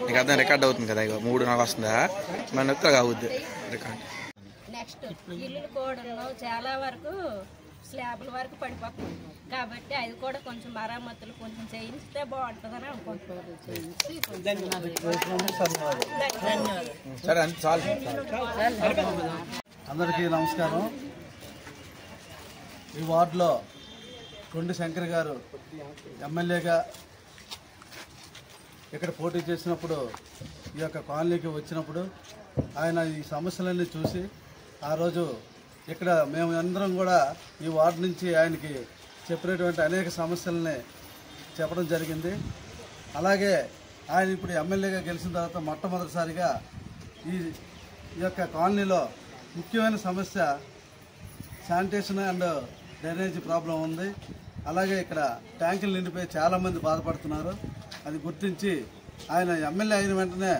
నీకు అర్థం రికార్డ్ అవుతుంది కదా, ఇక 3-4 వస్తుందా మన ఎత్తగా అవుద్ది రికార్డ్. నెక్స్ట్ ఇల్లు కూడా చాలా వరకు స్లాబ్ల వరకు పడిపోతుంది కాబట్టి అది కూడా కొంచెం మరమ్మతులు కొంచెం చేయిస్తే బాగుంటుందని అనుకుంటున్నారు. అందరికీ నమస్కారం. ఈ వార్డులో కొండి శంకర్ గారు ఎమ్మెల్యేగా ఇక్కడ పోటీ చేసినప్పుడు ఈ యొక్క కాలనీకి వచ్చినప్పుడు ఆయన ఈ సమస్యలన్నీ చూసి ఆ రోజు ఇక్కడ మేము అందరం కూడా ఈ వార్డు నుంచి ఆయనకి చెప్పినటువంటి అనేక సమస్యలని చెప్పడం జరిగింది. అలాగే ఆయన ఇప్పుడు ఎమ్మెల్యేగా గెలిచిన తర్వాత మొట్టమొదటిసారిగా ఈ యొక్క కాలనీలో ముఖ్యమైన సమస్య శానిటేషన్ అండ్ డ్రైనేజీ ప్రాబ్లం ఉంది. అలాగే ఇక్కడ ట్యాంకులు నిండిపోయి చాలామంది బాధపడుతున్నారు. అది గుర్తించి ఆయన ఎమ్మెల్యే అయిన వెంటనే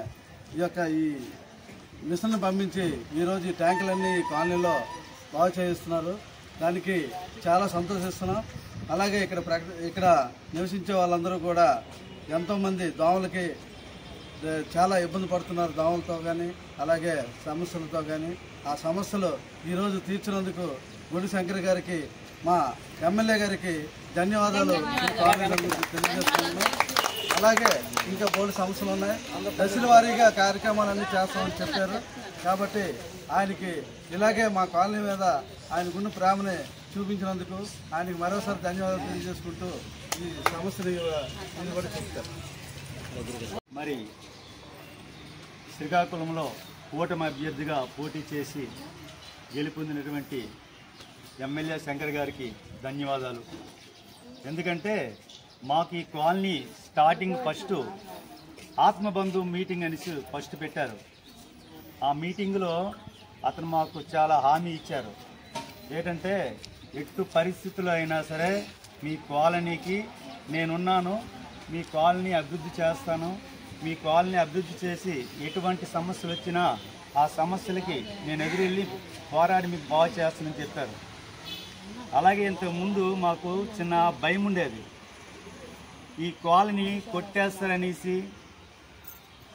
ఈ మిషన్ను పంపించి ఈరోజు ఈ ట్యాంకులన్నీ కాలనీలో బాగు చేయిస్తున్నారు. దానికి చాలా సంతోషిస్తున్నాం. అలాగే ఇక్కడ నివసించే వాళ్ళందరూ కూడా ఎంతోమంది దోమలకి చాలా ఇబ్బంది పడుతున్నారు, దోమలతో కానీ అలాగే సమస్యలతో కానీ. ఆ సమస్యలు ఈరోజు తీర్చినందుకు గుడి శంకర్ గారికి మా ఎమ్మెల్యే గారికి ధన్యవాదాలు తెలియజేస్తున్నాను. అలాగే ఇంకా బోర్డు సమస్యలు ఉన్నాయి, దశల వారీగా కార్యక్రమాలన్నీ చేస్తామని చెప్పారు. కాబట్టి ఆయనకి ఇలాగే మా కాలనీ మీద ఆయనకున్న ప్రేమని చూపించినందుకు ఆయనకి మరోసారి ధన్యవాదాలు తెలియజేసుకుంటూ ఈ సమస్యని కూడా చెప్తారు. మరి శ్రీకాకుళంలో కూటమి అభ్యర్థిగా పోటీ చేసి గెలుపొందినటువంటి ఎమ్మెల్యే శంకర్ గారికి ధన్యవాదాలు. ఎందుకంటే మాకు ఈ కాలనీ స్టార్టింగ్ ఫస్ట్ ఆత్మబంధు మీటింగ్ అనేసి ఫస్ట్ పెట్టారు. ఆ మీటింగ్లో అతను మాకు చాలా హామీ ఇచ్చారు. ఏంటంటే ఎటు పరిస్థితుల్లో అయినా సరే మీ కాలనీకి నేనున్నాను, మీ కాలనీ అభివృద్ధి చేస్తాను, మీ కాలనీ అభివృద్ధి చేసి ఎటువంటి సమస్యలు వచ్చినా ఆ సమస్యలకి నేను ఎదురెళ్ళి పోరాడి మీకు బాగు చేస్తానని చెప్పారు. అలాగే ఇంతకుముందు మాకు చిన్న భయం ఉండేది, ఈ కాలనీ కొట్టేస్తారనేసి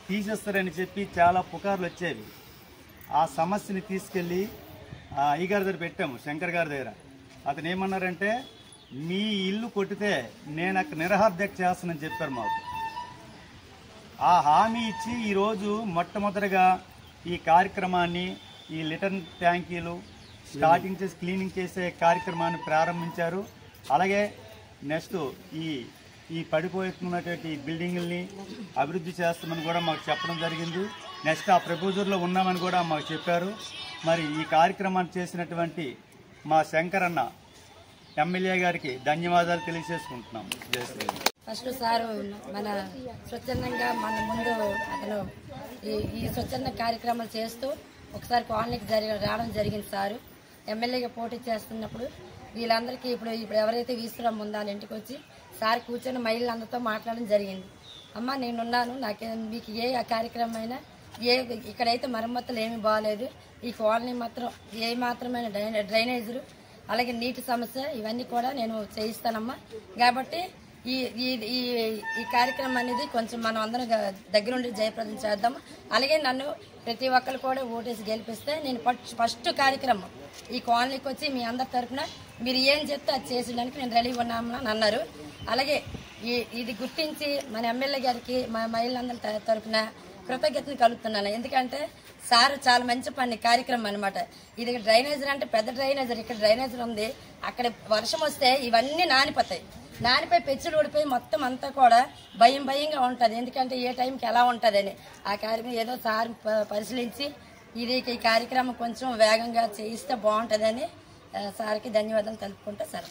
తీసేస్తారని చెప్పి చాలా పుకార్లు వచ్చేవి. ఆ సమస్యని తీసుకెళ్ళి అయ్యగారి దగ్గర పెట్టాము, శంకర్ గారి దగ్గర. అతను ఏమన్నారంటే మీ ఇల్లు కొట్టితే నేను అక్కడ నిరహార్దీక్ష చేస్తానని చెప్పారు మాకు. ఆ హామీ ఇచ్చి ఈరోజు మొట్టమొదటిగా ఈ కార్యక్రమాన్ని, ఈ లిటర్ ట్యాంకీలు స్టార్టింగ్ చేసి క్లీనింగ్ చేసే కార్యక్రమాన్ని ప్రారంభించారు. అలాగే నెక్స్ట్ ఈ పడిపోతున్నటువంటి బిల్డింగుల్ని అభివృద్ధి చేస్తామని కూడా మాకు చెప్పడం జరిగింది. నెక్స్ట్ ఆ ప్రపోజల్లో ఉన్నామని కూడా మాకు చెప్పారు. మరి ఈ కార్యక్రమాన్ని చేసినటువంటి మా శంకర్ అన్న ఎమ్మెల్యే గారికి ధన్యవాదాలు తెలియజేసుకుంటున్నాం. ఫస్ట్ సారు మన స్వచ్ఛందంగా మన ముందు అతను ఈ స్వచ్ఛంద కార్యక్రమాలు చేస్తూ ఒకసారి కాలనీకి రావడం జరిగింది. సారు ఎమ్మెల్యేగా పోటీ చేస్తున్నప్పుడు వీళ్ళందరికీ ఇప్పుడు ఎవరైతే వీసురాం ఉందో వాళ్ళ ఇంటికి వచ్చి సార్ కూర్చొని మహిళలందరితో మాట్లాడడం జరిగింది. అమ్మ నేనున్నాను, మీకు ఏ కార్యక్రమం అయినా ఇక్కడైతే మరమ్మతులు ఏమీ బాగాలేదు, ఈ కాలనీ మాత్రం ఏ మాత్రమైన డ్రైనేజీలు అలాగే నీటి సమస్య ఇవన్నీ కూడా నేను చేయిస్తానమ్మా. కాబట్టి ఈ కార్యక్రమం అనేది కొంచెం మనం అందరం దగ్గరుండి జయప్రదం చేద్దాం. అలాగే నన్ను ప్రతి ఒక్కరు కూడా ఓటేసి గెలిపిస్తే నేను ఫస్ట్ కార్యక్రమం ఈ కాలనీకి వచ్చి మీ అందరి తరఫున మీరు ఏం చెప్తే అది చేసేయడానికి నేను రెడీగా ఉన్నామని అన్నారు. అలాగే ఇది గుర్తించి మన ఎమ్మెల్యే గారికి మా మహిళలందరి తరఫున కృతజ్ఞతను కలుగుతున్నాను. ఎందుకంటే సార్ చాలా మంచి పని కార్యక్రమం అనమాట. ఇది డ్రైనేజర్ అంటే పెద్ద డ్రైనేజర్, ఇక్కడ డ్రైనేజర్ ఉంది. అక్కడ వర్షం వస్తే ఇవన్నీ నానిపోయి పెచ్చులు ఊడిపోయి మొత్తం అంతా కూడా భయంగా ఉంటుంది. ఎందుకంటే ఏ టైంకి ఎలా ఉంటుందని ఆ కార్యక్రమం ఏదో సార్ పరిశీలించి ఈ కార్యక్రమం కొంచెం వేగంగా చేయిస్తే బాగుంటుందని సార్కి ధన్యవాదాలు తెలుపుకుంటే సార్